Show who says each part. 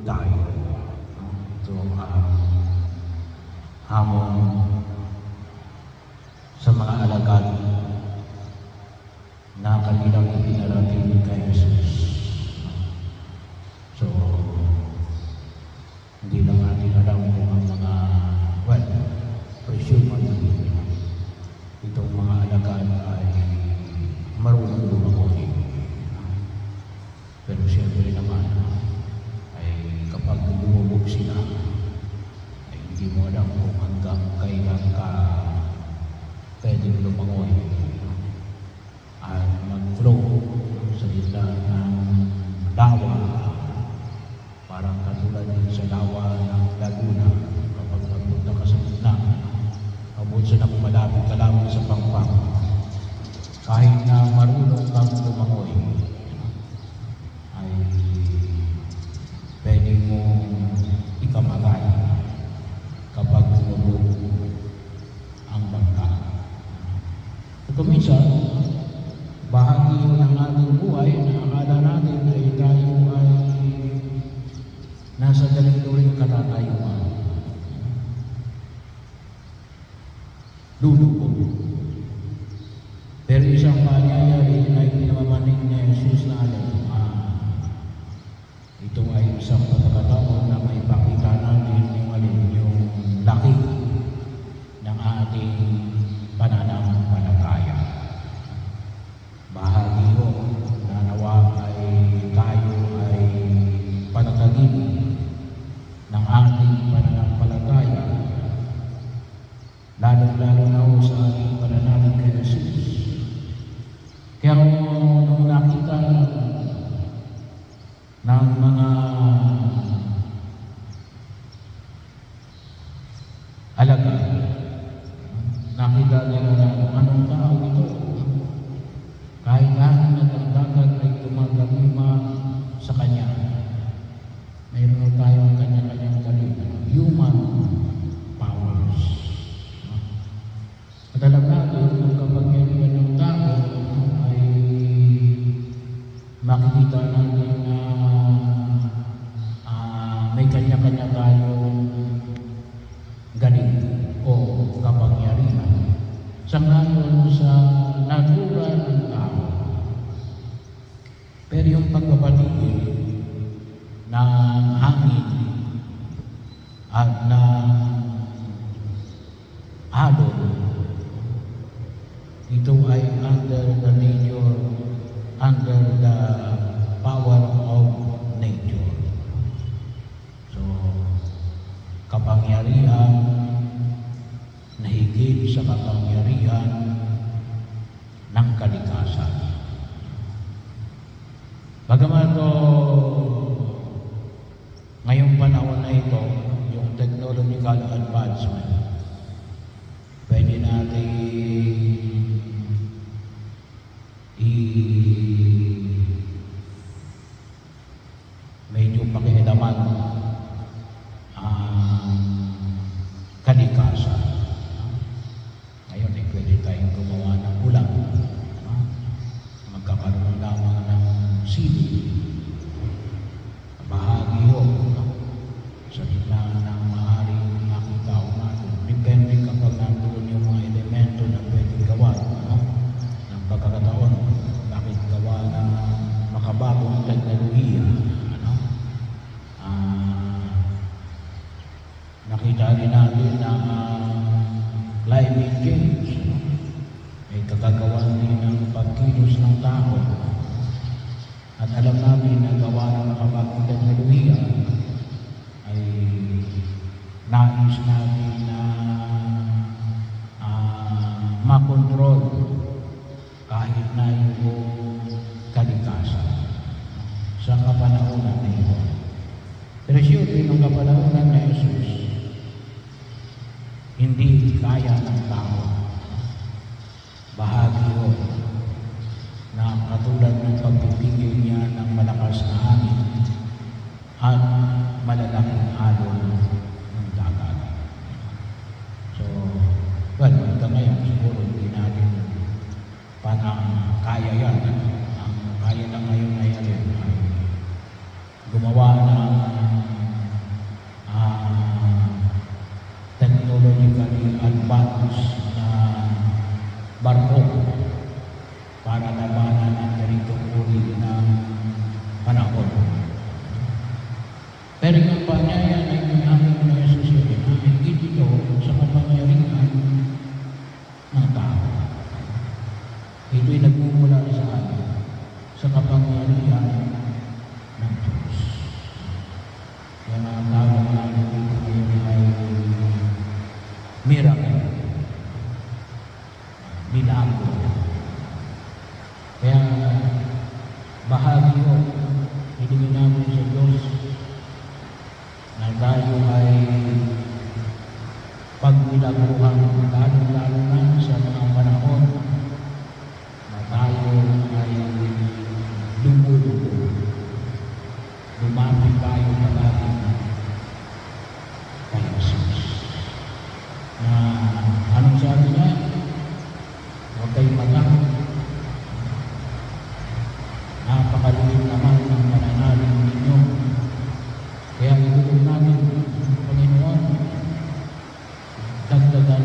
Speaker 1: tayo. Ito ang hamon sa mga alagad na kanilang ipinarating kay Jesus. So, hindi lang natin alam kung ang mga, presume itong mga alagad ay marunong lumangoy. Pero siyempre naman, ay kapag lumubog sila, ay hindi mo alam kung hanggang kailan ka pwedeng lumangoy at mag-flow sa gitna ng lawa, parang katulad din sa lawa ng Laguna. Kapag magpunta ka sa gitna, abot sa nang malapit ka lamang sa pangpang, kahit na marunong kang lumangoy, ay pwede mong ikamatay kapag lumubog ang bangka. Ito minsan, bahagi ng ating buhay na akala natin ay tayo ay nasa galing-galing katatayuan. Lulubog. Pero isang pangyayari na pinamamanig ni Jesus na alam, ito ay isang pagkakataon na maipakita natin yung laki ng ating pananampalataya. Bahagi ko na nawa ay tayo ay panatagin ng ating pananampalataya, lalo-lalo na sa ating pananalig kay Jesus. Kaya nung nakita ng mga alagad, nakita nila na anong tao ito. Kahit lahat na ng dagat ay tumagalima sa kanya. Mayroon tayong kanya-kanyang galing, human powers. At alam natin kung kapag mayroon ng tao ay makikita natin na may kanya-kanya tayong galing o kapangyarihan. Sangayon sa natura ng tao. Pero yung pagbabaligid ng hangin at ng alon, ito ay under the nature, under the power of nature. So, kapangyarihan na higit sa kapangyarihan ng kalikasan. Bagaman ngayong panahon na ito, yung technological advancement, pwede natin medyo pakialaman ang kalikasan. Ngayon ay pwede tayong gumawa ng ulam. Magkakaroon lamang ng sili. Bahagi ho sa gitna ng maaaring makita o natin. Depende kapag nandoon yung mga elemento na pwedeng gawa ng pagkakataon. Bakit gawa na makabagong teknolohiya? Nakita rin natin na climate change ay kagagawan din ng pagkilos ng tao. At alam natin na gawa ng makabagong teknolohiya ay nais natin na makontrol kahit na yung kalikasan sa kapanahonan na ito. Pero siyempre, nung kapanahonan na Jesus, hindi kaya ng tao. Bahagi ho na katulad ng pagpipigil niya ng malakas na hangin at malalaking alon ng dagat. So, hanggang ngayon siguro hindi natin kaya yan. Ang kaya lang ngayon ay gumawa ng lumapit tayo palagi kay Jesus. Na anong sabi niya? Huwag kayong matakot. Napakaliit naman ang mananalig ninyo. Kaya ituloy namin, Panginoon, dagdagan